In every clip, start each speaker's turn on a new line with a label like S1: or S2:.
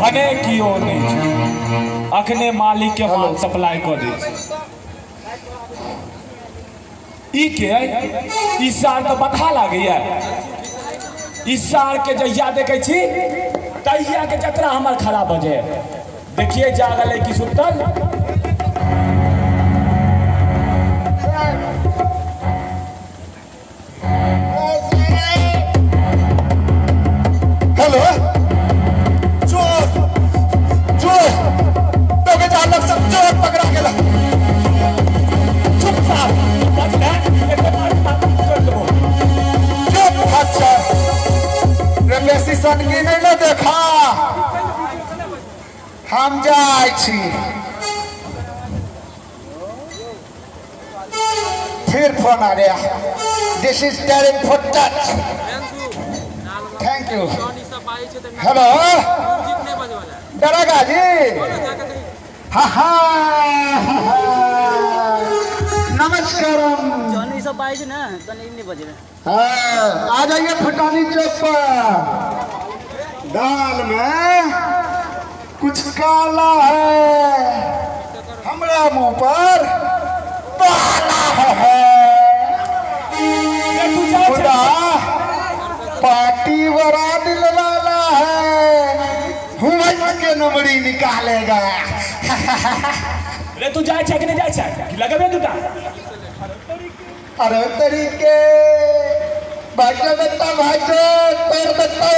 S1: भने कियो नहीं अखने मालिक के माल सप्लाई कर दे ई के इस साल तो बता लगे इस साल के जहिया देखे छी तहिया के जतरा हमार खराब हो जाए देखिए जागल है कि सुतल
S2: हेलो चोर चोर तो के चालक सब चोर पकड़ा गेला
S1: चुपचाप बचना एक बार बात कर दो
S2: चुप अच्छा रेलवे स्टेशन की नहीं ना देखा हम जाए छी फिर फोन आ गया this is tearing for touch thank you hello डरागा जी हाँ नमस्कारम
S3: जॉनी सब पाए ना तो नहीं बजे
S2: हाँ आ जाइए फटानी चौक पर दाल में कुछ काला है हमरा मुंह पर पाला है खुदा पार्टी बड़ा दिल वाला है हुमच के नंबरी निकालेगा
S1: रे तू जाए कि नहीं जाए लगबे दुटा
S2: अरे तरीके भाजो बेटा भाजो तोड़ बेटा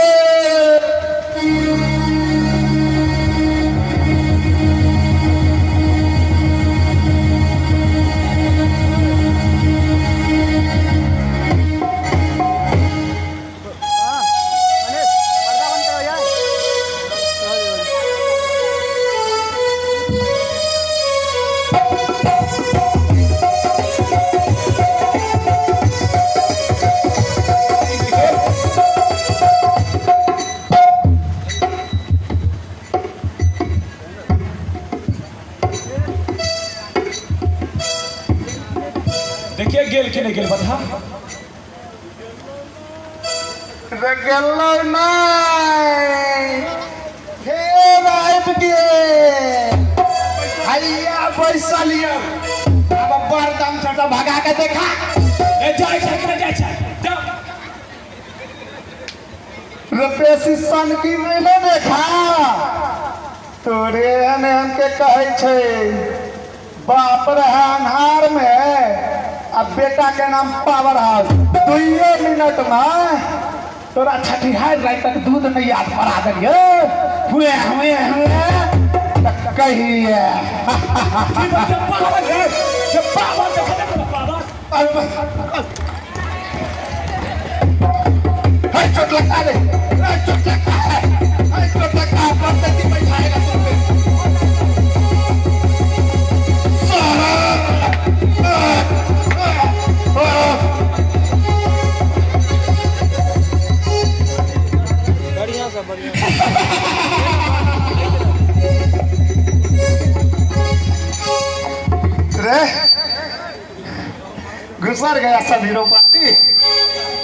S1: देखिए गेल कि नहीं गेल बता
S2: गेलो नहीं फिर आबि गेल हैया बैसलिए अब बरदम छोटा भगा के देखा
S1: ए जाए कि नहीं जाए जा
S2: रुपये शीशन की मैंने देखा तोरे एहन के कहे छे बाप रहे अन्हार में अब बेटा के नाम पावर हाउस 2 मिनट में तोरा छठिहार रात तक दूध नहीं याद पड़ा दिए हुए कहिए चोट लगता है चोट लगता है चोट लगता है प्रत्येक बैठाएगा तुमने
S3: बढ़िया सब बढ़िया
S2: रे घुसर गया सब हीरो पार्टी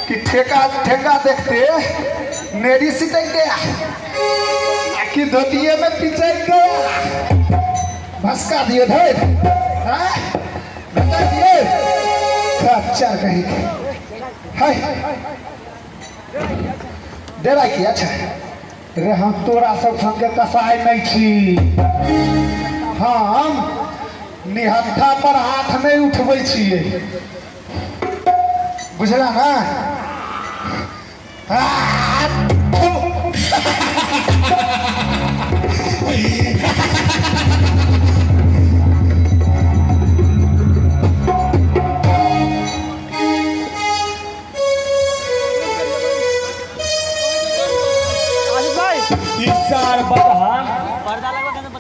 S2: कि ठेका ठेका देखते मेरी सिटक गया कि धोतिये में पिचक गया भस्का दिए धर बता दिए अच्छा कहीं हाय डेरा की अच्छा रे हम तोरा सब संगे कसाई नहीं छी हम निहत्था पर हाथ नहीं उठबै छियै बुझला ना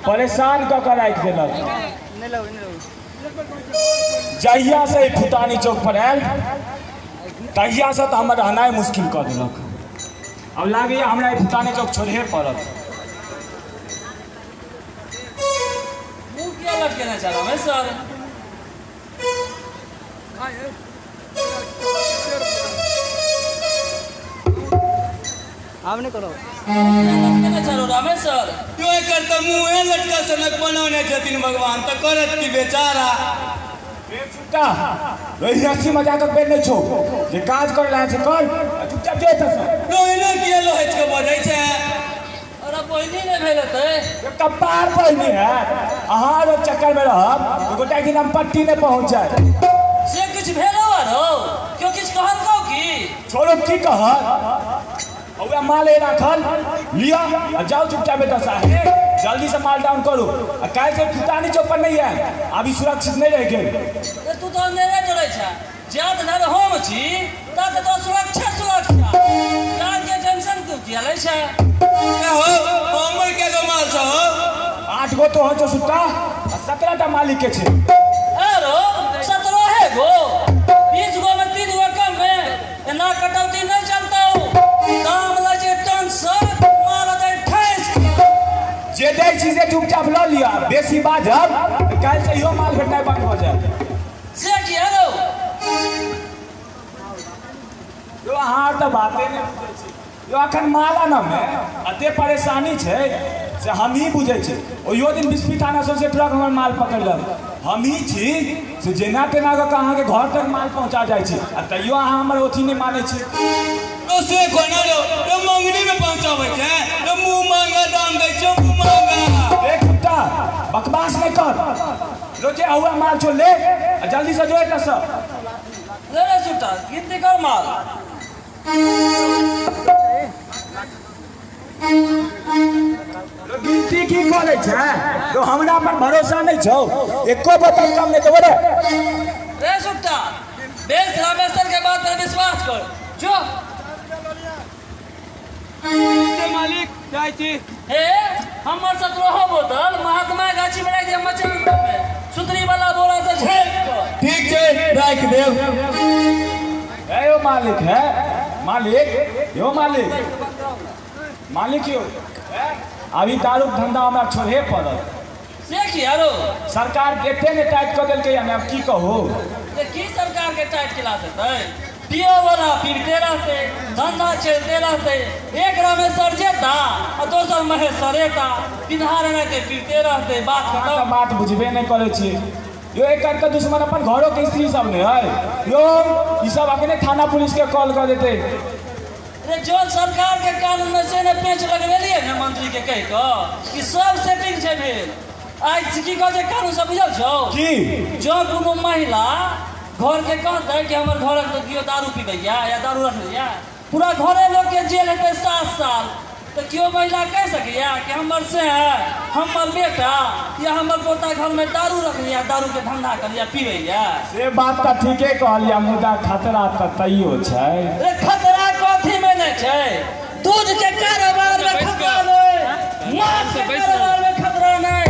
S1: परेशान क कर राख देलक जहिया से फुटानी चौक पर आयल तहिया से तो हम रहनाइ मुश्किल कर दिलक। अब लागे हमरा फुटानी चौक छोड़े पड़त।
S3: मुंह क्या लटकेना चला मैं सर हम नहीं करो केना चालो रामेश्वर
S4: क्यों करता मुँह लटका सनक बनौने छथिन भगवान तो करत की बेचारा
S1: छुट्टा रही हंसी मजाक कर नहीं छो जे काज कर ला छै कर चुपचाप जे त
S4: रोइनो के लोहच के बजै छै
S3: अरे पहिनी नहीं भेल ते
S1: कपार पहिने है अहाँ रो चक्कर में रहब तो गोटा दिन हम पट्टी नहीं पहुंच जाए
S3: से कुछ भेलो आरो क्यों किछ कहल को की
S1: छोड़ो की कहत औआ माल राखल लिया जाओ चुपचाप बेटा साहब जल्दी से माल डाउन करो काहे से ठिकानी चौपर नहीं है अभी सुरक्षित नहीं रह गेल
S3: तू तो नहीं चले छ जात धर हम छी ता तो सुरक्षा कान के टेंशन तू किया ले छ
S4: हो हमर के गमाल छ हो
S1: 8 गो तो हो छ सुट्टा 17 टा मालिक के छै
S3: आरो 17 है गो 20 गो में 3 गो कम है एना कटौती नहीं चलता दाम लगे टन सब माल दे ठैस
S1: जे दे चीज चुपचाप ल लिया बेसी बाजब काल से इहो माल भेटनाइ बंद हो जाए
S3: से किया रो
S1: यो अहाँ तो बाते नहीं बुझै छी यो अखन माला न में अते परेशानी छै से हम ही बुझै छी ओयो दिन बिस्फी थाना से ट्रक हमर माल पकड़लक हम ही छी से जेना तेना के अहाँ के घर तक माल पहुंचा जाय छी आ तैयो अहाँ हमर ओथी नहीं मानै छी
S4: तो से कोना रो मंगनी में पहुंचाबै छै तो मुंह मांगा दाम दै छै मुंह मांगा
S1: देख कुत्ता बकवास नहीं कर रोजे हुआ माल छोड़ ले जल्दी से जो है सब
S3: ले रे सुटा गिनती कर माल
S1: गिनती की करे छै तो हमरा पर भरोसा नहीं छौ एको बोतल कम नहीं देबो
S3: रे सुटा बेस रामेश्वर के बात पर विश्वास कर जो
S4: मालिक जाय छी
S3: हे हमर 17 बोतल महात्मा गाछी में रख दे मचान में सुतरी वाला बोरा से झेक
S4: ठीक छै राख देव
S1: ए यो मालिक है मालिक यो मालिक मालिक यो अभी दारू धंधा हमरा छोड़े पड़ल
S3: से की यारो
S1: सरकार एते ने टाइट कर देलकै हम अब की कहू
S3: ये की सरकार के टाइट किला देतै पियो वाला पीते रहते धंधा चलते रहते एक रामेश्वर जेता और दोसर महेश्वरेता बिहार के पीते रहते बात
S1: अहाँ
S3: खत्म
S1: तऽ बात बुझबे नहीं करे छी यो एक के दुश्मन अपन घरों के स्त्री सब ने है यो ई सब अखने थाना पुलिस के कॉल कर देते
S3: रे जो सरकार के कानून में से ने पेंच लगवेलिए ने मंत्री के कह को कि सब सेटिंग छै भेल आज की कह जे कानून सब बुझल छौ
S1: की
S3: जो कोनो महिला घर के कहते कि हमर घर के कियो दारू पीबैया या दारू रखैया पूरा घरे लोग के जेल हेतै 7 साल तो क्यों महिला कह सकिया कि हमर से है हमर बेटा या हमर पोता घर में दारू रखैया दारू के धंधा करिया पीबैया
S1: से बात तऽ ठीके कहलिया मुदा खतरा तऽ तैयो छै
S3: रे खतरा कथी में नहीं छै दूध के कारोबार में खतरा नहीं मांस के कारोबार में खतरा नहीं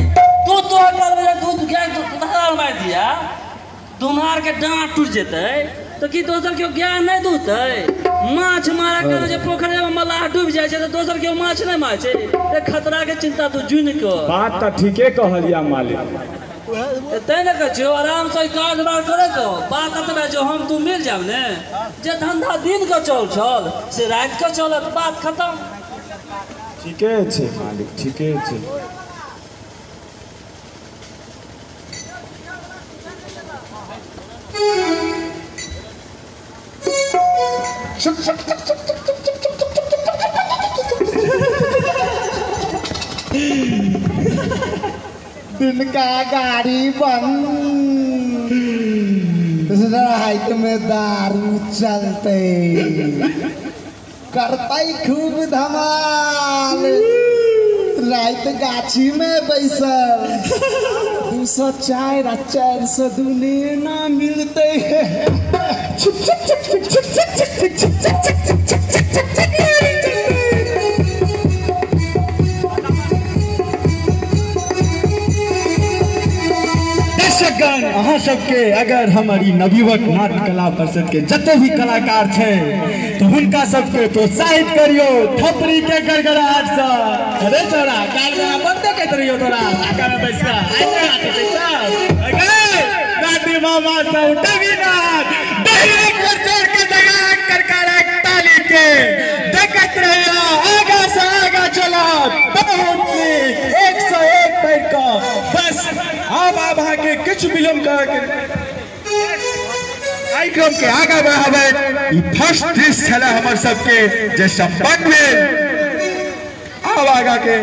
S3: दूध तो करबे दूध गाय धरा मार दिया दुनार के डांट टूट जेतै तो की दोसर के ज्ञान नहीं दूतै माछ मारे के जे पोखर में मलाह डूब जाय छै तो दोसर के माछ नहीं मार छै रे खतरा के चिंता तू जुन के
S1: बात तऽ ठीके कहलिया मालिक
S3: तै न कह छो आराम से कारोबार करे तो बात एतबे जो हम तू मिल जाब ने जे धंधा दिन के चल से रात के चलत बात खत्म
S1: ठीके छै मालिक ठीके छै
S2: दिन का गाड़ी बंद रात में दारू चलते करते खूब धमाल रात गाछी में बैसल 204 400 दुने ना मिलते
S5: दर्शकगण अहाँ सबके अगर हमारी नवयुवक नाट्य कला परिषद के जते भी कलाकार छे तो हुनका सबके प्रोत्साहित करियो थपड़ी के गड़गड़ाहट से अरे छोरा काल में बंद करत रहियो तोरा आकर बैसा आइए आते बैसा अगे दादी मामा सब टवीना दही कर के जगह कर ताली के देखत रहियो किछु विलम्ब करके कार्यक्रम के आगे बढ़ावे ई फर्स्ट दृश्य छले हमर सबके जे संपन्न भेल। आब आगा के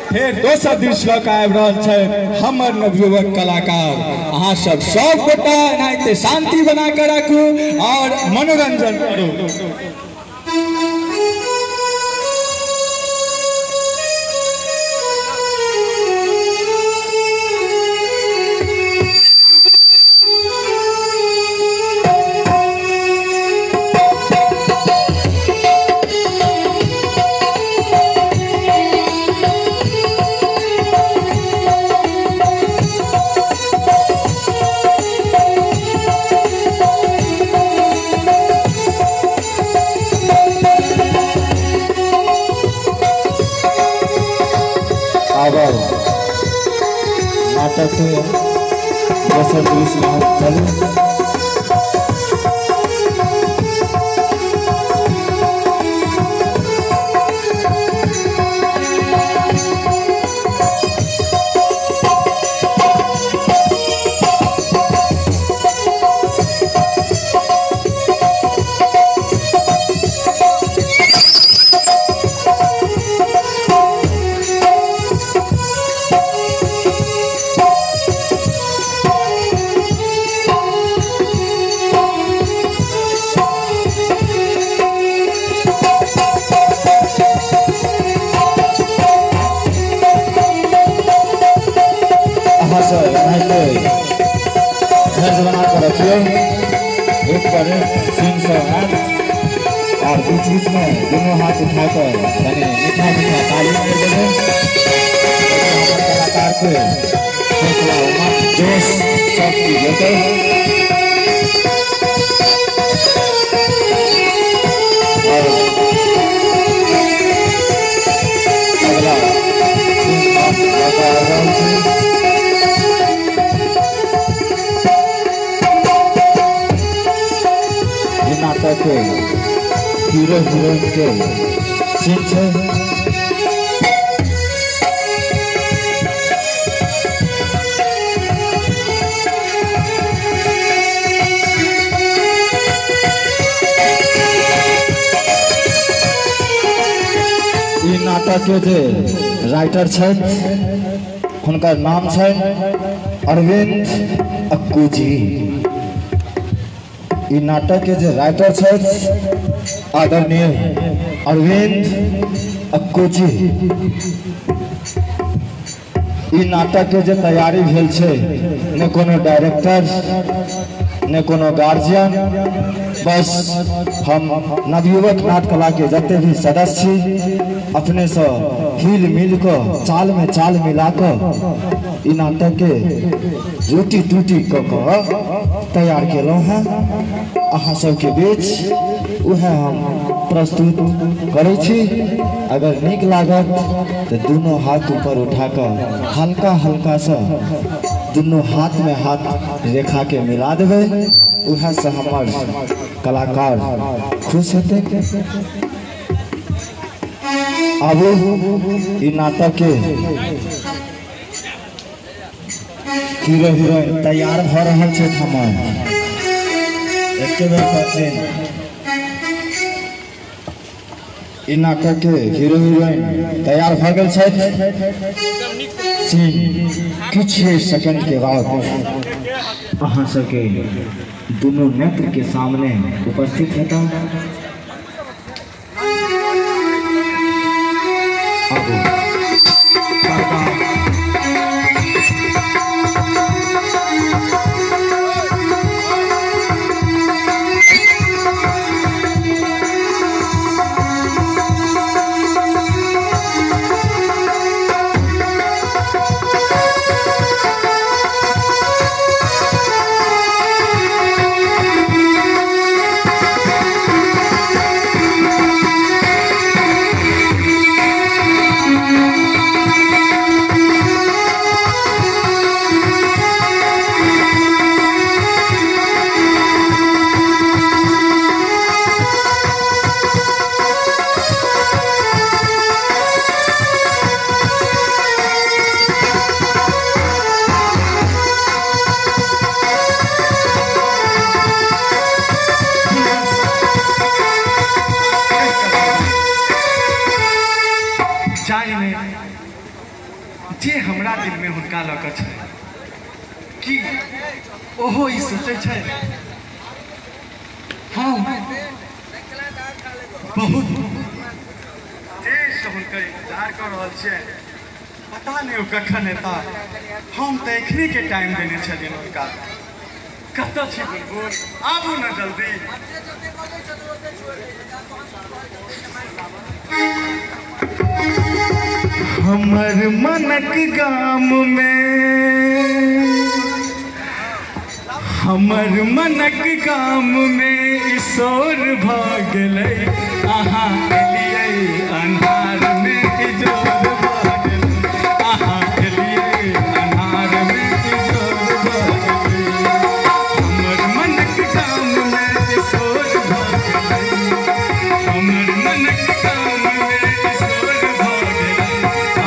S5: फिर दोसर दृश्य लऽ कऽ आबि रहल छै हमर नवयुवक कलाकार। अहाँ सब गोटा एनाहिते शांति बना के राखू और मनोरंजन करू। नाटक दोसर दृश्य चलू। बना कर रखिए एक पर सीन से हाथ और बीच बीच में दोनों हाथ उठाकर यानी मीठा मीठा ताली मार देंगे। कलाकार को हौसला उमंग जोश शक्ति देते और अगला नाटक हीरो हीरोइन के सीन है। नाटक के जे राइटर है हुनकर नाम है अरविंद अक्कू जी। ई नाटक के जो राइटर है आदरणीय अरविंद अक्कू जी। ई नाटक के जो तैयारी भेल छे ने कोनो डायरेक्टर ने कोनो गार्जियन, बस हम नवयुवक नाट्य कला के जते भी सदस्य अपने से हिल मिल कर चाल में चाल मिला कर ई नाटक के रोटी टूटी तैयार केलहुँ हैं अहाँ सबके बीच वह हम प्रस्तुत करै छी। अगर नीक लागत तो दोनों हाथ ऊपर उठाकर हल्का हल्का सा दोनों हाथ में हाथ रेखा के मिला देवे, वह से हमार कलाकार खुश होते। अब ई नाटक के हीरो हीरोइन तैयार भ रहल छै। हमर एके बेर कहथिन ई नाटक के हीरो हीरोइन तैयार भ गेल छै। कुछ सेकंड के बाद अहाँ सबके दोनों नेत्र के सामने उपस्थित हेता। जाने जे हमरा दिल में हुनका लऽ कऽ छै कि ओहो ई सोचै छै हम बहुत देर से हुनकर इंतजार कर रहल छियै। पता नहीं वो कखन एता। हम तो एखने के टाइम देने छलियनि हुनका। कतऽ छी बुलबुल, आबू न जल्दी। हमर मनक गाम में, हमर मनक गाम में ईशोर भऽ गेलै। अहाँ एलियै अन्हार में इजोर भऽ गेलै। अहाँ एलियै अन्हार में इजोर भऽ गेलै। हमर मनक गाम में ईशोर भऽ गेलै। हमर मनक गाम में ईशोर भऽ गेलै।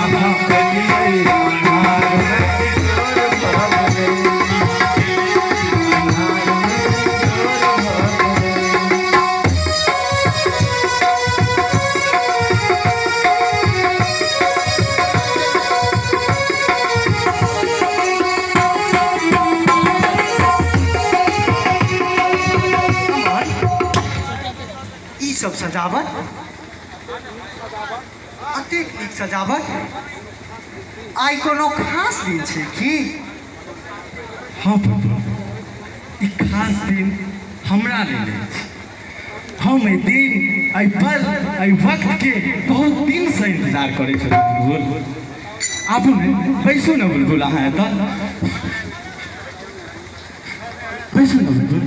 S5: अहाँ एलियै अन्हार में इजोर भऽ गेलै। सब सजावट अतेक नीक सजावट आइ कोनो खास दिन छै की? हाँ ई खास दिन हमरा लेल अछि। हम एहि दिन, एहि पल, एहि वक्त के बहुत दिन से इंतजार करै छलहुँ। बुलबुल आबू ने, बैसू ने बुलबुल। अहाँ एतऽ बैसू ने बुलबुल।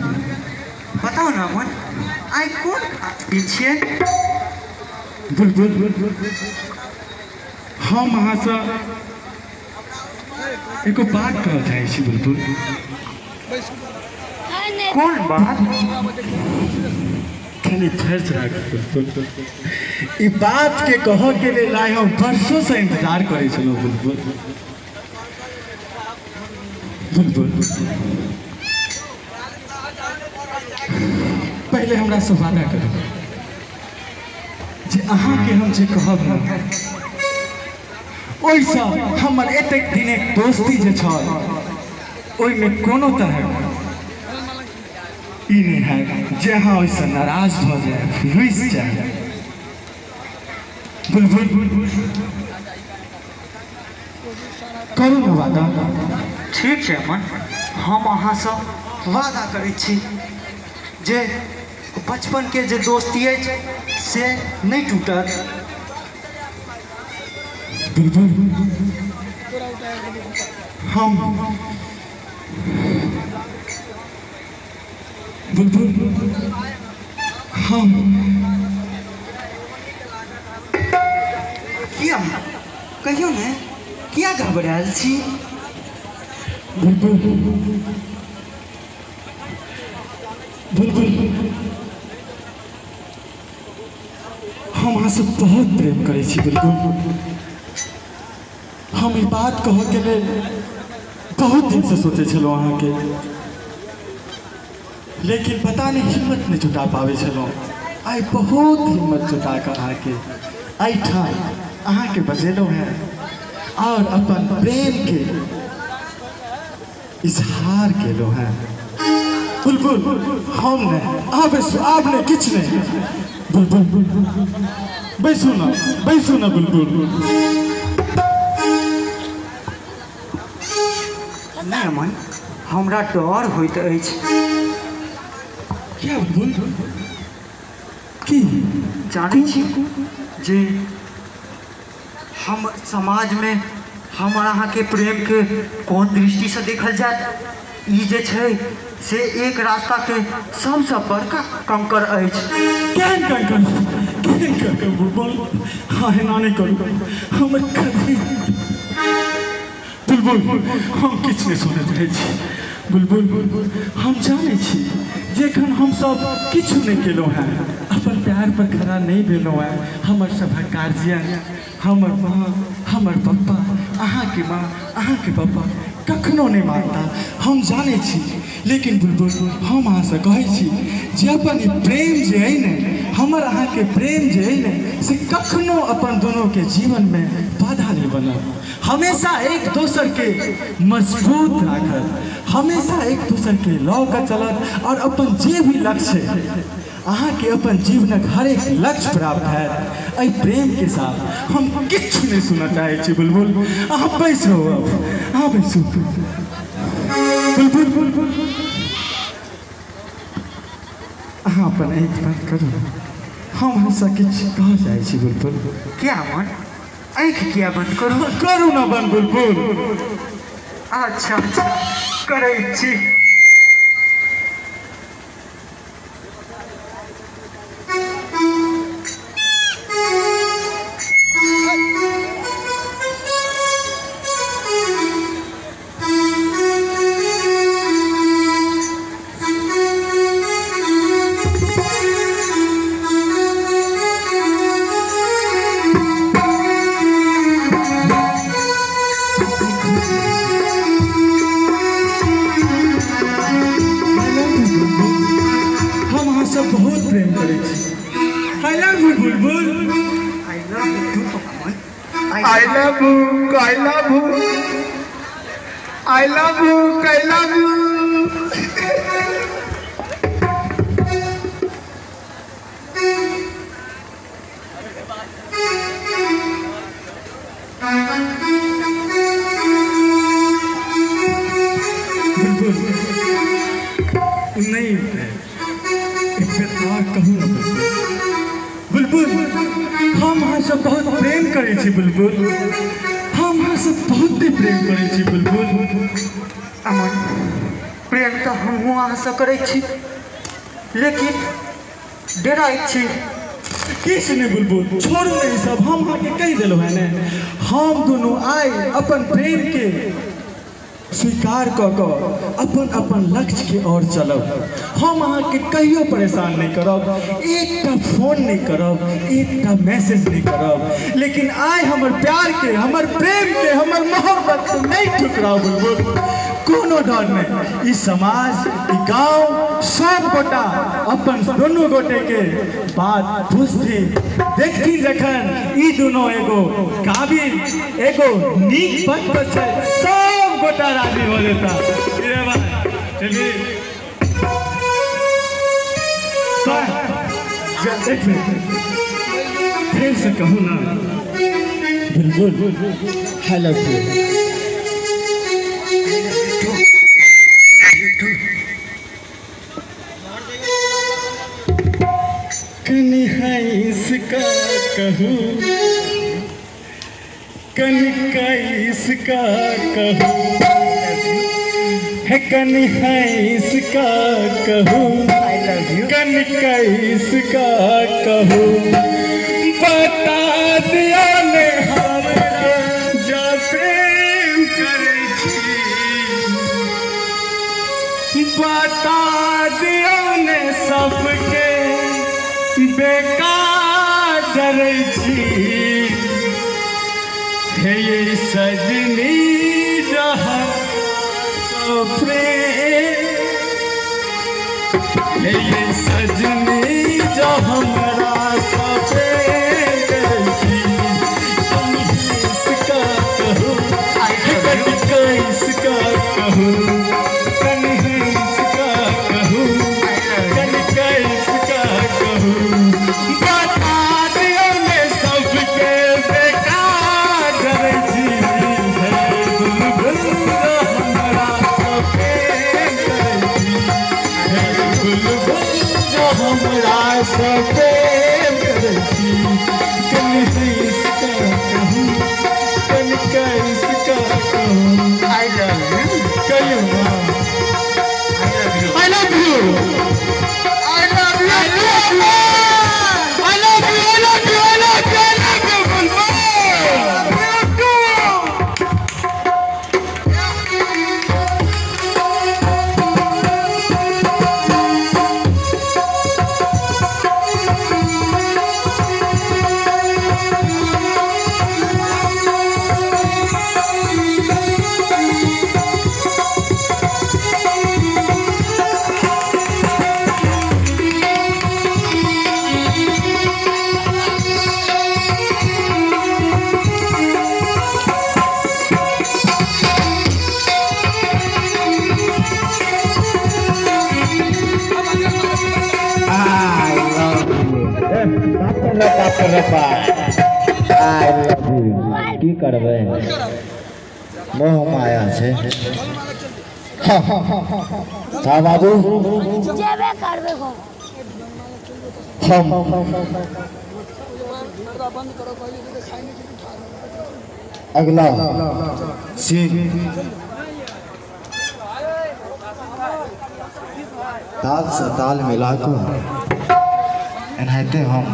S5: बताओ ना मन, आइ कोन दिन छियै? बुलबुल हम अहाँसँ एगो बात कहऽ चाहै छी बुलबुल। कोन बात? कनी धैर्य राख बुलबुल। ई बात के कहऽ के लेल आइ हम वर्षों से इंतजार करै छलहुँ बुलबुल। बुलबुल पहले हमरा से वादा करू जे अहाँ के हम जे कहब न, ओहिसँ हमर एतेक दिनक दोस्ती जे छल ओहिमे कोनो तरह ई नहीं है जे अहाँ ओहिसँ नाराज भऽ जाए, रुसि जाए। बुलबुल करू ने वादा। ठीक छै अमन, हम अहाँसँ वादा करै छी जे बचपन के जे दोस्ती अछि से नहीं टूटत। बुलबुल हम बुलबुल हम किया कहियो ने, किया घबरायल छी? बुलबुल बुलबुल हम अहाँसँ बहुत प्रेम करै छी बुलबुल। हम ई बात कहऽ के लेल बहुत दिन से सोचै छलहुँ अहाँके, लेकिन पता नहीं हिम्मत नहीं जुटा पाबै छलहुँ। आइ बहुत हिम्मत जुटा कऽ अहाँके एहिठाम अहाँके बजेलहुँ हैं और अपन प्रेम के इजहार केलहुँ हैं। बुलबुल हम नहीं, आप ने किछ नहीं। बुलबुल बैसू ना बुलबुल। नहीं अमन, हमरा डर होइत अछि। क्या बुलबुल की जानै छी जे हम समाज में हमर अहाँके प्रेम के कोन दृष्टि से देखल जाए? ई जे छै से एक रास्ता के सबसे बड़का कंकर अछि। केहन कंकर बुलबुल? हाँ एना नहीं करू, हमर कभी बुलबुल हम किछ नहीं सुनैत रहै छी। बुलबुल हम जानै छी जेखन हम सब किछु नहीं केलहुँ हैं, अपन प्यार पर खड़ा नहीं भेलहुँ हैं, हमर सभक गार्जियन, हमर माँ, हमर पप्पा, अहाँके माँ, अहाँके पप्पा कखनो नहीं मानता, हम जाने छी। लेकिन बुलबुल हम अहाँ से कहै छी जे अपन ई प्रेम जे है ने, हमर अहाँ के प्रेम जे है ने, से कखनो अपन दोनों के जीवन में बाधा नहीं बनल। हमेशा एक दूसर के मजबूत राखल, हमेशा एक दूसर के लऽ कऽ चलत और अपन जे भी लक्ष्य है, अहाँ के अपन जीवनक हर एक लक्ष्य प्राप्त है। एहि प्रेम के साथ हम किछु नहीं सुनना चाहे छी। बुलबुल अहाँ बैसो, अब अहाँ बैसो। बुलबुल बुलबुल अहाँ अपन आँखि बंद करू, हम अहाँसँ किछु कहऽ चाहै छी। बुलबुल
S6: क्या मन आँखि किया बंद करू?
S5: करू ना बंद बुलबुल।
S6: अच्छा अच्छा करै छी।
S5: बहुत प्रेम करे छी। आई love you Bulbul.
S6: I love you too Kamal.
S2: I love you, I love you, I love you, I love you.
S5: नहीं कहूँ ना बुलबुल, हम अहाँ से बहुत प्रेम करे छी। बुलबुल हम अहाँ से बहुत प्रेम करे छी। बुलबुल
S6: अमन प्रेम तो हम अहाँ से करे छी, लेकिन डराई छी।
S5: किस ने बुलबुल छोड़ू नहीं सब, हम अहाँ के कह दिलो है ने, हम दोनों आए अपन प्रेम के स्वीकार कऽ अपन अपन लक्ष्य के ओर चलब। हम अहाँ के कहियो परेशान नहीं करब, एकटा फोन नहीं करब, एकटा मैसेज नहीं करब, लेकिन आइ हमर प्यार के, हमर प्रेम के, हमर मोहब्बत के नहीं ठुकराओ। बुलबुल कोनो डर नहीं, इस समाज, ई गांव सब गोटा अपन दोनों गोटे के बात बुझती देखती। जखन ई दोनों एगो काबिल, एगो नीक पद पर छै, सब गोटा राजी हो जेता। चलिए एक मिनट फिर से कहूँ ना बुलबुल, आई लव यू। कनी है इसका कहूँ, कनी का इसका कहूँ, है कनी है इसका कहूँ, कनी का इसका कहूँ। बता दिया ने हमरा जा प्रेम करे छी, बता दिया ने सबके बेकार डरै छी। हे ये सजनी जहाँ प्रेम, हे ये सजनी जो हमरा प्रेम करै छी। इसका कहूँ, कनिका इसका कहूँ, कनिका इसका कहूँ, कनिका इसका कहूँ। बता दियो ने सबके बेकार डरै छी। हे बुलबुल हमरा प्रेम करै छी, हे बुलबुल जो हमरा से प्रेम करै छी। कनिका इसका कहूँ, कनिका इसका कहूँ।
S6: आई लव यू।
S5: कहियो ना I love you, I love you, I love you, I love you, I love you, I love you, I love you, बुलबुल। की करबे मोह माया से हाँ बाबू
S7: जेबे करबे
S5: हम अगला सीन ताल से ताल मिलाकर एनाहिते हम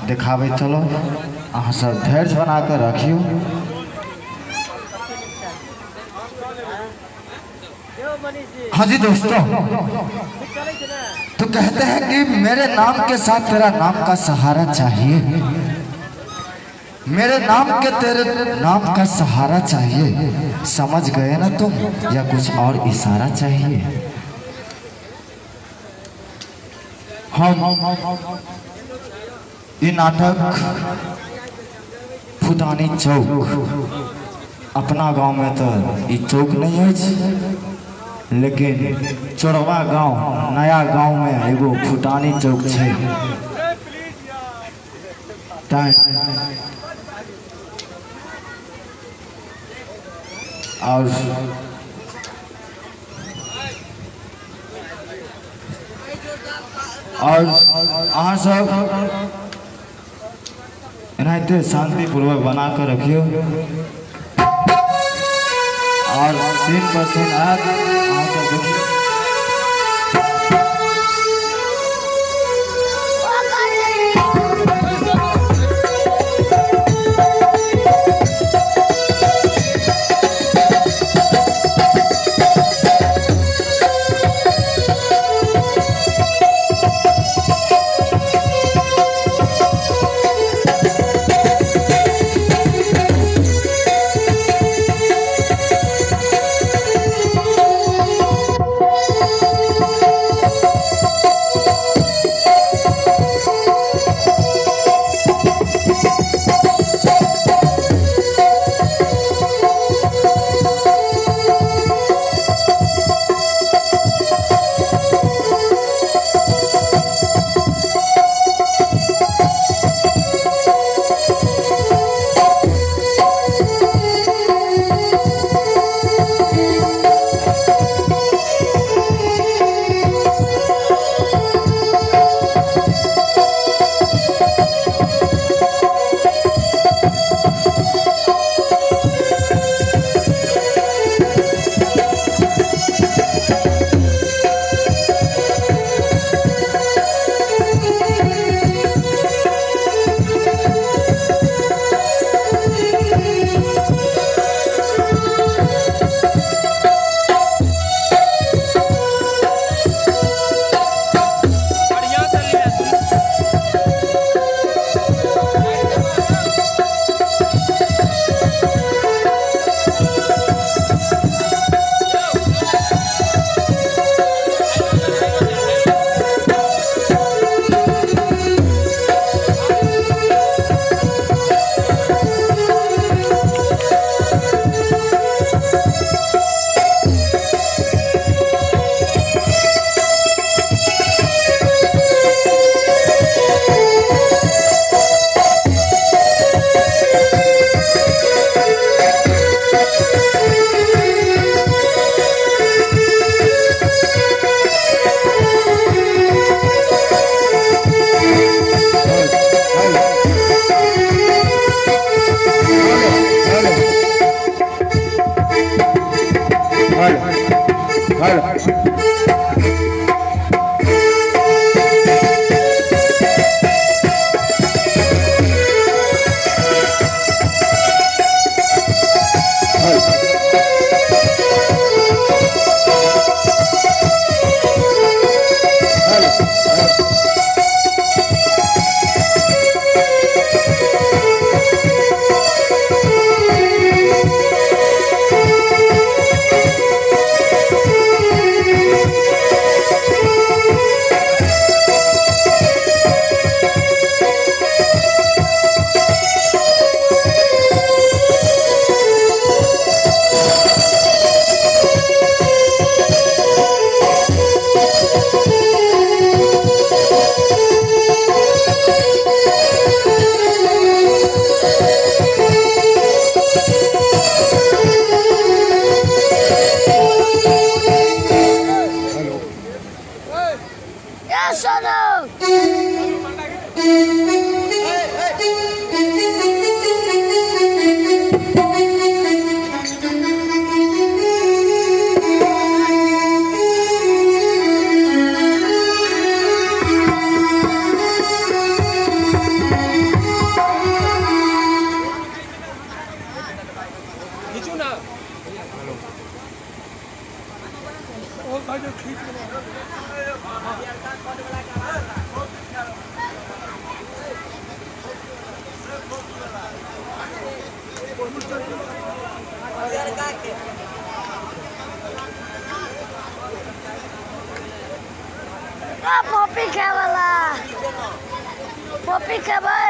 S5: दिखावे चलो अहाँ सब धैर्य बना कर रखियो। हाँ जी दोस्तों, तो कहते हैं कि मेरे नाम के साथ तेरा नाम का सहारा चाहिए, मेरे नाम के तेरे नाम का सहारा चाहिए। समझ गए ना तुम या कुछ और इशारा चाहिए? हम ये नाटक फुटानी चौक, अपना गांव में तो ये चौक नहीं है, लेकिन चोरवा गांव नया गांव में एगो फुटानी चौक है। और अहाँ सब एनाहिते शांतिपूर्वक बना कर रखियो और सीन पर सीन अहाँ सब देखिए।
S7: पॉपी खाए वाला पॉपी खेबै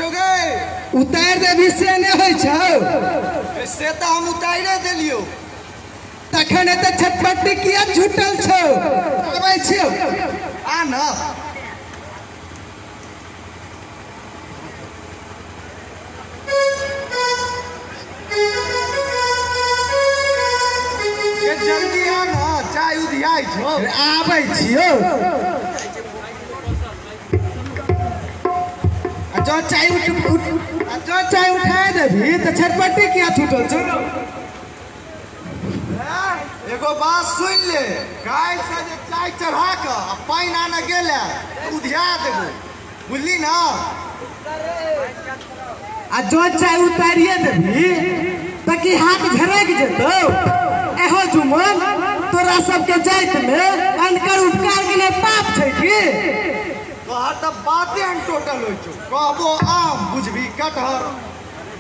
S6: उतार दे भी से नहीं होइ छौ
S2: से तो हम उतारे देलियो
S6: तखन एते छटपटी किया झुटल छौ आबै छियौ
S2: आ न जल्दी आ न चाय उधियाइ छौ
S6: आबै छियौ जो चाय उठाए देभी तो छटपटी किया छूटल छौ
S2: एगो बात सुन ले काल से जे चाय चढ़ा के पानी आने गेले उधिया देबो बुझली ना
S6: आ जो चाय उतारिए देभी तो की हाथ झरक जेतौ एहो जुमन तोरा सबके जाइत में अनकर उपकार के ने पाप छै की
S2: तोहर तो बातें अन टोटल हो छौ कहबो आम बुझबी कटहर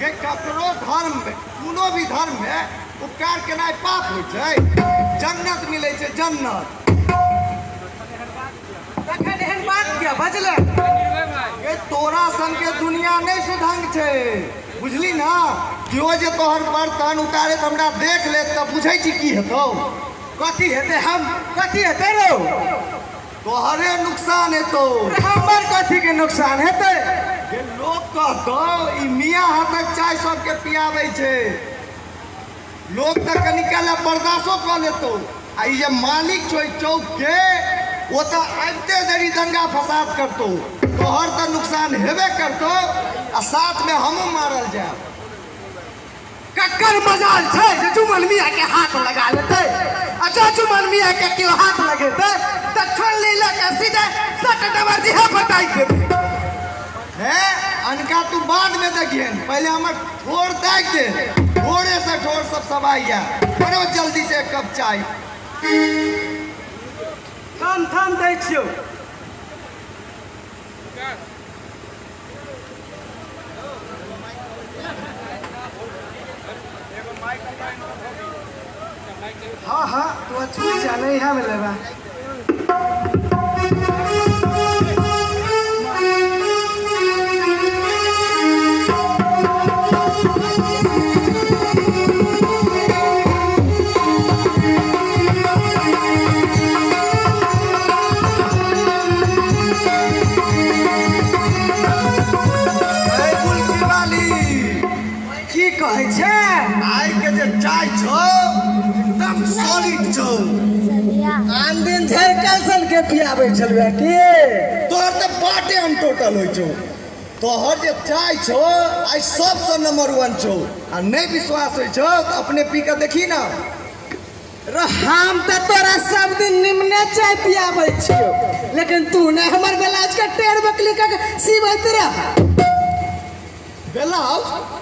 S2: गे ककरो धर्म में कोनो भी धर्म में उपकार केनाइ पाप होइ छै जन्नत मिलै छै जन्नत
S6: तखन एहन बात क्या बजले
S2: गे तोरा सन के दुनिया नहीं सुधंग छै बुझली ना कियो जे तोहर बर्तन उतारे त हमरा देख ले त बुझै छी की हेतौ
S6: कथी हेतै हम कथी हेतै रो
S2: तोहरे नुकसान हेतौ
S6: हमर कथी के नुकसान हेतै
S2: ये लोग कहतौ ई मियां हाथक चाय सबके पियाबै छै लोग त कनिकाला बर्दाश्तो क लेतौ आ ई जे मालिक छै चौक के वो त आबिते देरी दंगा फसाद करतौ तोहर त नुकसान हेबे करतौ आ साथ में हमहूँ मारल जाएब
S6: कक्कर मजाल छै जे जुमन मियां के हाथ लगा लेतै अच्छा जुमन मियां के केओ हाथ लगेतै त छोड़ लीला के सीधे सट दबर दिहा बताई देबै
S2: है अनका तू बाद में देखिए पहले हमर ठोर दाग दे ठोरे से ठोर सब सबाइया करो जल्दी से एक कप चाय
S6: थम दै छियौ हाँ तू छूट जा नहीं है मिलेगा
S2: आइ के जे चाय छौ एकदम सॉलिड छौ
S6: आन दिन झरकल सन के पियाबै छलुआ की
S2: तोहर त बाटे हम टोटल होइ छौ तोहर जे चाय छौ आइ सबसे नंबर 1 छौ आ नहीं विश्वास होइ छौ तो अपने पी के देखी ना
S6: हम तो तोरा सब दिन निम्ने चाय पियाबै छियौ लेकिन तू ने हमर ब्लाउज के टेढ़ बकली के सीबैत रह
S2: ब्लाउज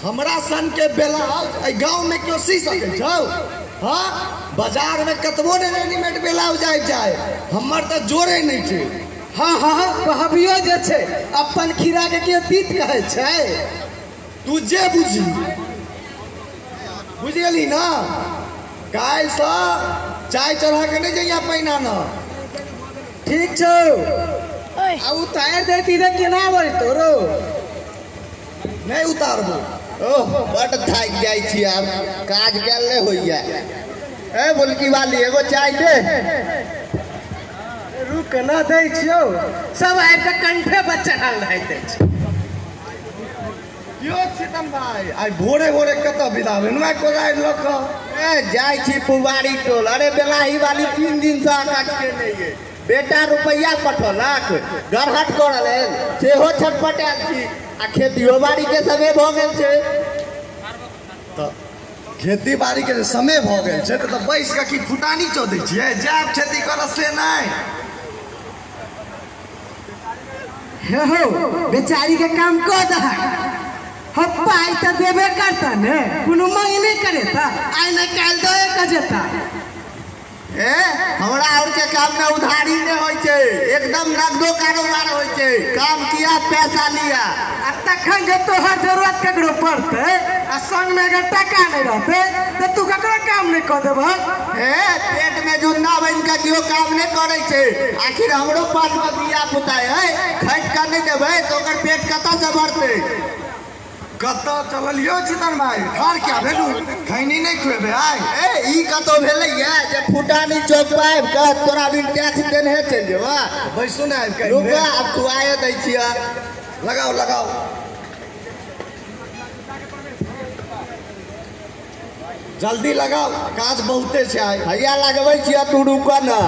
S2: हमरा सन के ब्लाउज आई गांव में क्यों सी सके छौ हां बाजार में कतबो ने रेडीमेड ब्लाउज आइ जाए हमर त जोरे नहीं छै
S6: हाँ कहबियो जे छै अपन खीरा के केओ तीत कहै छै
S2: तू जे बुझी बुझली ना काल से चाय चढ़ा के नहीं जइया पैना ना
S6: ठीक छौ आ उतार देती रे केना बोल तोरो
S2: नहीं उतारबो।
S8: ओह बड़ थाक जाइ छी आब काज कैल नहीं होइया। ए बुलकी वाली एगो चाय दे।
S6: रुक न दै छियौ, सब आबि कऽ कंठे पर चढ़ल रहैत अछि।
S2: क्यों चेतन भाई आई भोरे भोरे कतऽ विदा भेलहुँ कोदारि लऽ कऽ?
S8: ए जाइ छी पुवारी टोल। अरे बेलाही वाली 3 दिन से काट के नहीं है। बेटा रुपया पठौलक गरहट करऽ लेल सेहो छटपटायल छी आ खेतियो बाड़ी के समय भऽ गेल छै।
S2: तऽ खेती बाड़ी के समय भऽ गेल छै तऽ बैस कऽ की फुटानी चोदै छियै? जायब खेती करऽ से नहीं।
S6: हे हो बेचारी के काम कऽ दहक। हम पाइ तऽ देबे करता ने, कोनो मांग नहीं करे था। आइ नहीं काल्हि दए कऽ जेता।
S8: ए हमरा और के काम में उधारी नहीं होय छै, एकदम नगदो कारोबार होय छै। काम किया पैसा लिया।
S6: आ तखन जे तोहर जरूरत ककरो पड़तै आ संग में अगर टका नहीं रहतै तऽ तू ककरो काम नहीं कऽ देबह।
S8: ए पेट में जुन्ना बन के कियो काम नहीं करे छै। आखिर हमरो पास में दिया पुता है, खट कर नहीं देबै तो ओकर पेट कतऽ से भरतै?
S2: कतऽ चललियो चेतन भाई? घर क्या भेलू? खैनी नहीं खुएबे आइ?
S8: ए ई कतौ भेलैया जे फुटानी चौक पर आबि कऽ तोरा बिन टैक्स देने चलि जेबा?
S2: बैसू ने आबि
S8: रुक
S2: कऽ
S8: अब तू आए दै छिया।
S2: लगाओ लगाओ। जल्दी लगाओ, काज बहुते छै आइ।
S8: हैया लगबै छिया, तू रुक न।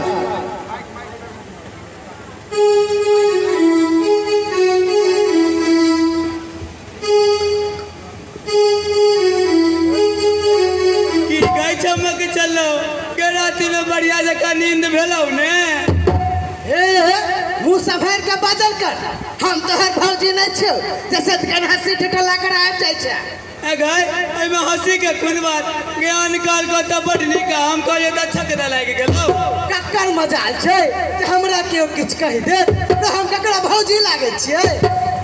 S4: की कहै चमक चलो के राति में बढ़िया जका नींद भेलौ ने?
S6: मुँह संभाल के बाजल कर। हम तोहर भौजी नहीं छौ जैसे हंसी ठिठोला कर आबि जाइ छै।
S4: ए गए एमे हंसी के खुद बात ज्ञान काल को त बड नीक हम कहलिए त छकरा लागि गेलौ।
S6: ककर मजाल छै जे हमरा केओ किछ कहि दे तो हम ककरा भौजी लागे छियै?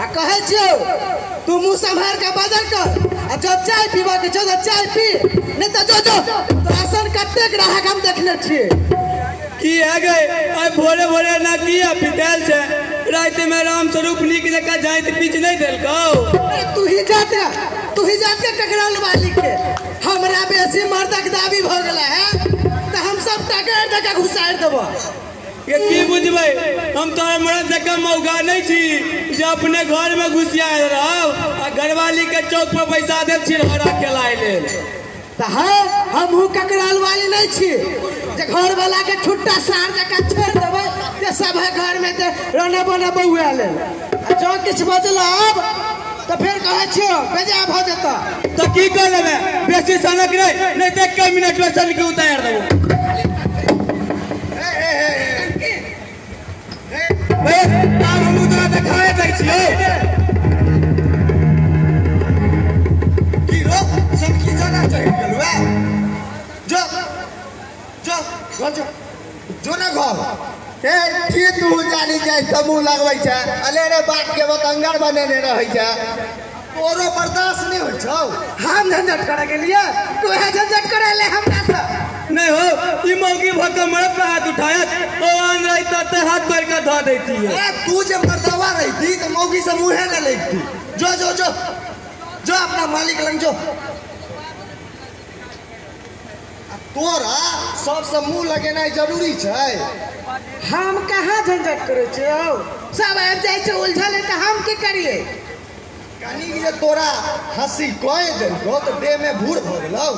S6: आ कहै छियौ तू मुँह संभाल के बाजल कर। आ जब चाय पीबा के छौ तो चाय पी, नहीं तो जो तो आसन कते ग्राहक हम देखने छियै।
S4: की है गए आई भोरे भोरे ना किया पिटल छै? रात में राम स्वरूप नीक जका जाइत पीछ नहीं देलकौ?
S6: तू ही जाते टकराल वाली के हमरा बेसी मर्दक दाबी भ गेला है तो हम सब टकर दका घुसार देबो।
S4: ये की बुझबै? हम तो मर्द जका मौगा नहीं छी जे अपने घर में घुसिया रहौ आ घरवाली के चौक पर पैसा दे छिरहरा के लाय लेल।
S6: त हमहू ककराल वाली नहीं छी जे घर वाला के छुट्टा सार जका छोड़ देबै जे सब घर में ते रोने बने बउआ लेल। जो किछ बजलब तो फिर कहे छियो बेजा भ जेता।
S4: तो की कर लेबे? बेसी सनक नहीं तो 1 मिनट में सन के उतार देबो। काम हम तोरा देखाए दै छियै।
S2: की रो सब की जाना चाहिए गेलू है? जो जो घर जो ना घर।
S8: ए की तू जानी जाय समूह लगबै छै? अले रे बात के बतंगर बनेने रहै छै।
S2: तोरो बर्दाश्त नहीं हो छौ?
S6: हम झंझट करे के लिए तू है झंझट करे ले हमरा से
S4: नहीं हो ई मौगी भक्का मरद पे हाथ उठायत ओ आन रही त हाथ पर के धा देती है।
S2: ए तू जब मर्दवा रही थी तो मौगी से मुंहे न लगती। जो जो जो जो अपना मालिक लंग जो। तोरा सबसे मुंह लगेनाइ जरूरी छै।
S6: हम कहाँ झंझट करे छियो? सब आबि जाइ छै उलझल त हम की करिए?
S2: कनी जे तोरा हंसी कहे देलको तो देह में भूर भ गेलौ।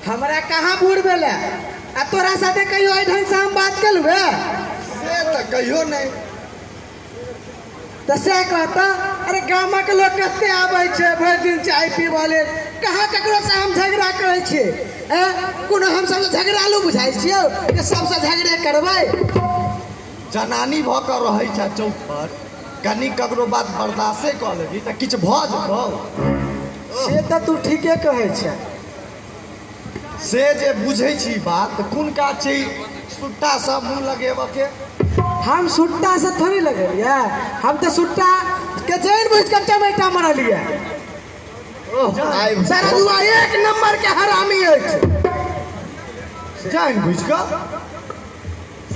S6: हमरा कहाँ बूढ़ भेले आ तोरा साथे कहियो एहि ढंग से हम बात केलुए?
S2: से तो कहियो नहीं।
S6: तो से कहता अरे गामक लोग कते आबै छै भरि दिन चाय पीबऽ लेल, कहाँ ककरो से हम झगड़ा करे छियै? कोनो हम सब झगड़ालू बुझाइ छियै कि सबसे झगड़े करबै?
S2: जनानी भ के रहै छै चौक पर, कनी ककरो बात बर्दाश्ते क लेबी त किछ भ जेतौ।
S6: से तो तू ठीके कहै छै।
S2: से जे बुझै छी बात कोन का छी सुट्टा सब मुंह लगेबऽ के?
S6: हम सुट्टा से थोड़ी लगेलिए, हम तो सुट्टा के जान बुझ के टमाटा मारलिए। सारा दुआ 1 नंबर के हरामी अछि।
S2: जान बुझ के?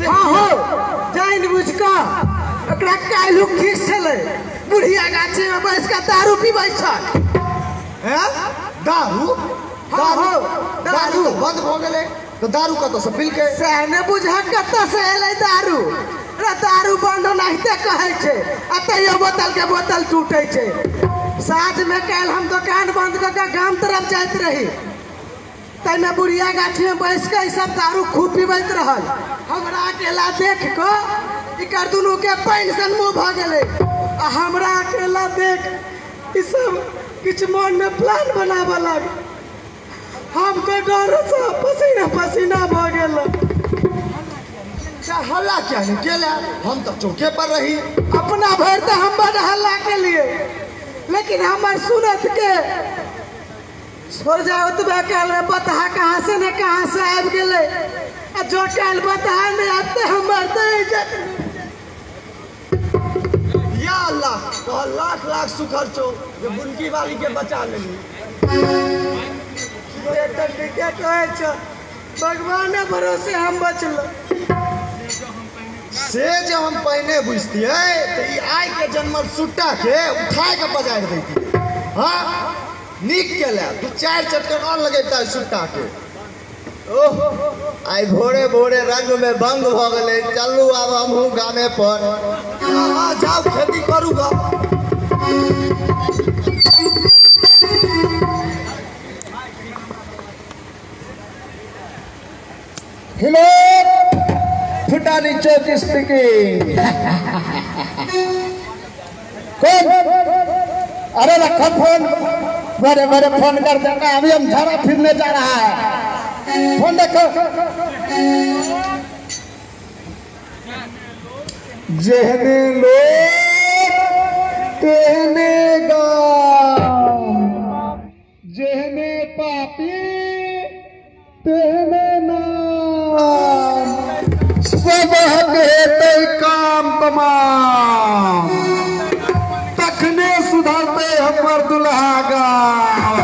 S6: हाँ हो जान बुझ के। एकरा काल्हि खीस छलै बुढ़िया गाछी में बैस के दारू पीबै छ
S2: हैं दारू दारू दारू तो बंद हो गेलै तो दारू कतौ से पी के
S6: सहने बुझा कतऽ से एलै दारू रे दारू बंद नाहिते कहै छै आ तैयो बोतल के बोतल टूटै छै साँझ में काल्हि हम दुकान बंद कऽ के गाम तरफ जाइत रही तैमे बुढ़िया गाछी में बैस के सब दारू खूब पीबैत रहल हमरा अकेला देख कऽ इकर दुनू के पानि सन मुँह भऽ गेलै आ हमरा अकेला देख ई सब किछु मन में प्लान बनाबऽ लग हमको डर से पसीना पसीना भऽ गेल
S2: क्या हल्ला क्या नहीं केला हम तो चौके पर रही
S6: अपना भर तो हम बड़ हल्ला के लिए लेकिन हमार सुनत के छोड़ जाओ उतबे काल में बता कहाँ से न कहाँ से आबि गेलै आ जो काल बता नहीं आते हमार तो इज्जत
S2: या अल्लाह तो लाख लाख शुक्र छो जो बुनकी वाली के बचा लेली
S6: तो ठीके कहै छ भगवान भरोसे हम बचल
S2: से जो हम पहले बुझतिए तो ई आइ के जन्मल सुट्टा के उठा के बजाय देती हाँ नीक केला दू चार चक्कर और लगेता है सुट्टा के
S8: ओह आई भोरे भोरे रंग में भंग भ गेलै चलू आब हमहूँ गामे पर
S2: हाँ जाओ खेती करूँगा
S5: हेलो फुटानी चौक स्पीकिंग कौन अरे रखो फोन बड़े बड़े फोन कर देना अभी हम झाड़ा फिरने जा रहा है फोन देखो जहने लोग तेहने गाम जहने पापी तेहने नाम सब हेतै काम तमाम तखने सुधरते हमर दुल्हा गाँव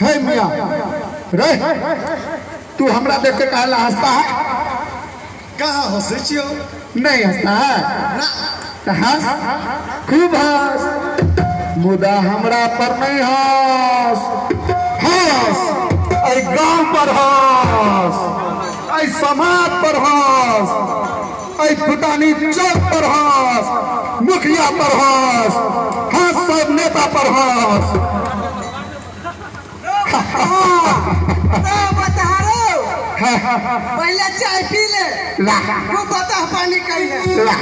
S5: है मियाँ रे तू हमरा देख के कहला हंसता है
S2: कहाँ हंसे छियो
S5: नहीं हंसता है तो हंस खूब हंस मुदा हमरा पर नहीं हंस हंस ऐ गांव पर हंस ऐ समाज पर हंस ऐ फुटानी चौक पर हंस मुखिया पर हंस हंस सब नेता पर हंस
S6: बता रो पहले चाय पी ले
S5: ला
S6: वो बता पानी कहीं
S5: ला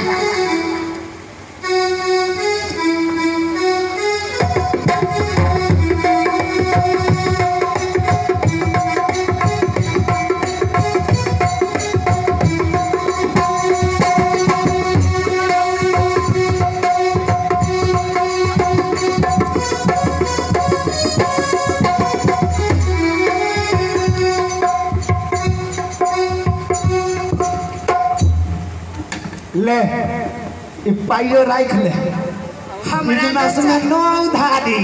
S5: ले ई पाइयो राख ले हमरा में नो उधारी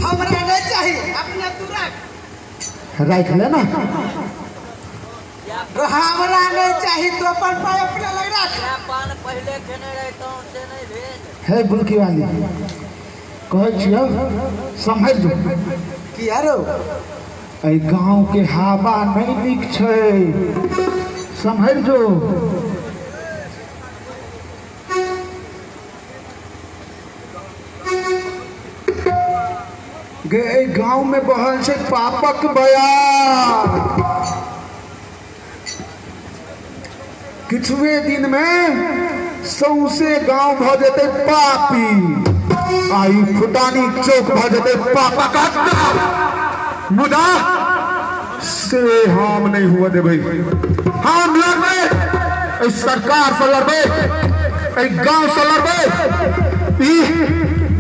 S6: हमरा नहीं चाहिए अपने तू रख
S5: राख ले ना
S6: हमरा नहीं चाहिए तो अपन पाई अपने लग रख
S3: पान पहले खेने रहता से नहीं भेज
S5: हे बुलकी वाली कहै छियो समझ जो
S6: किया रो
S5: ऐ गांव के हवा नहीं नीक छै समझ जो गे गांव में बहल से पापक बयान किछुए दिन में सौसे गांव भ जेते पापी आई फुटानी चौक भ जेते पापक मुदा से हम नहीं हुआ देबै हम लड़बै सरकार से लड़बै गांव से लड़बै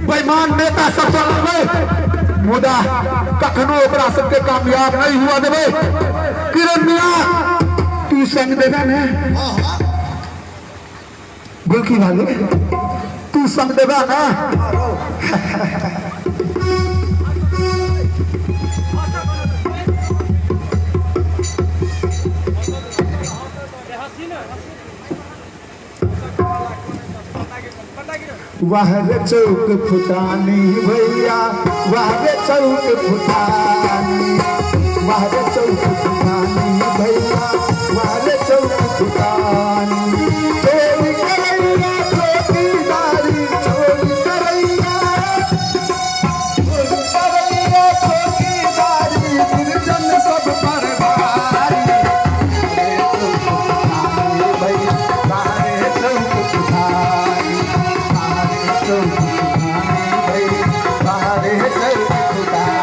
S5: बेईमान नेता सब से लड़बै मुदा कखनो ओकरा सबके कामयाब नहीं हुआ देबै किरण मियाँ तू संग देगा ने बुलकी वाले तू संग देगा ना
S2: वाह रे चौक फुटानी भैया वाह रे चौक फुटानी वाह रे चौक फुटानी भैया वाह रे चौक फुटानी चोरी करैया चौकीदारी चोरी करैया चौकीदारी निर्जन सब पर भारी भैया वाह रे चौक फुटानी बाहरे चौक फुटानी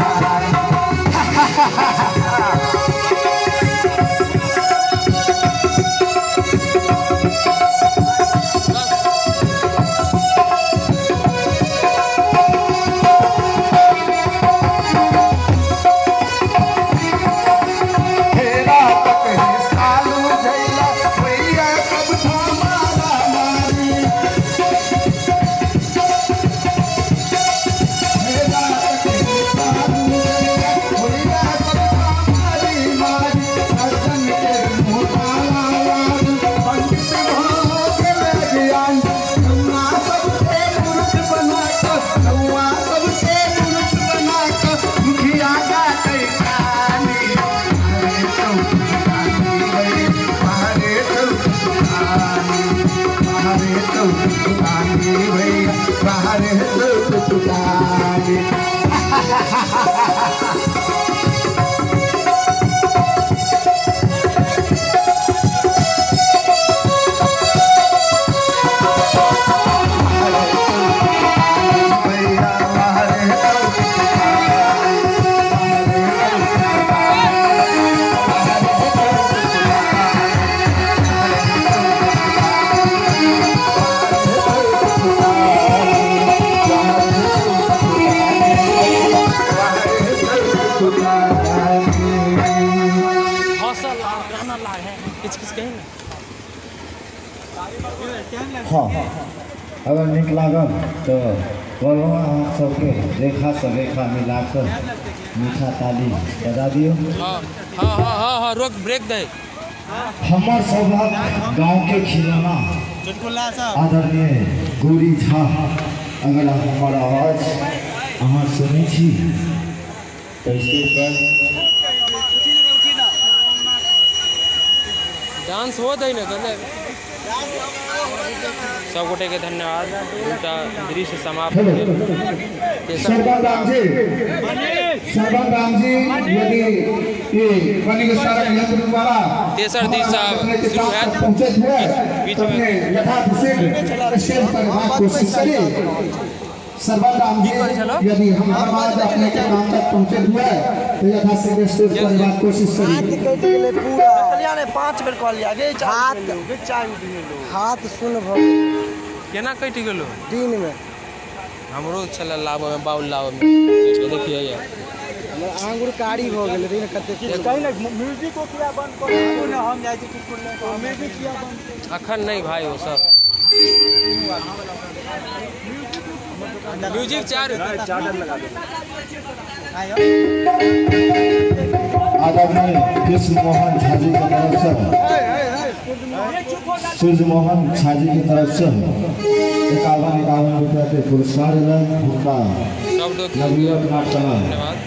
S5: हाँ अगर निक लागल तो बोलो अहाँ सबके रेखा से रेखा मिलाकर मीठा ताली बजा दियो।
S4: हाँ रोक ब्रेक दे।
S5: हमार सौभाग गांव के खिलौना आदरणीय गौरी झा अगर हमार आवाज अहाँ सुनी छी तो स्टेज पर
S4: डांस हो दे ना सब गोटे के धन्यवाद। उनका दृश्य समाप्त
S2: सरदार राम जी यदि ये पानी के सारा यंत्र द्वारा
S4: तेसर दिशा शुरू है
S2: पहुंचे थे
S4: बीच
S2: तब
S4: में
S2: यथाशीघ्र स्टेज पर कोशिश करिए। सरदार राम जी यदि हम आवाज अपने के नाम तक पहुंचे हुए तो यथाशीघ्र स्टेज पर कोशिश करिए।
S6: ने 5 बेर कह लिया गे हाथ सुन भ
S4: केना कट गेलो
S6: दिन में
S4: हमरो चल लाभ में बाउल लाभ में देखिए ये
S6: हमर आंगुर कारी भ गेल दिन कते कहीं ना म्यूजिक को किया बंद कर ना हम जाय छी कुछ म्यूजिक किया बंद
S4: अखन नहीं भाई वो सब म्यूजिक चार्जर लगा दो।
S5: आदरणीय कृष्ण मोहन झा जी की तरफ से सूर्य मोहन झा जी की तरफ से 51 रुपया के पुरस्कार उनका नवयुवक नाटकला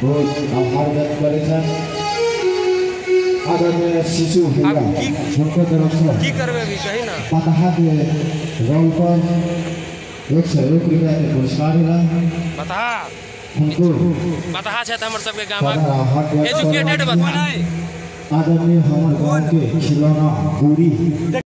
S5: बहुत आभार व्यक्त करे छन। आदरणीय शिशु भैया उनके तरफ से
S4: की करबे भी कही ना
S5: पताहा के रोल पर 101 रुपया के पुरस्कार
S4: बता
S5: उनको
S4: बता छै त हमर सबके गांव
S5: एजुकेटेड
S4: बता
S5: आदरणीय हमर गांव के खिलौना पूरी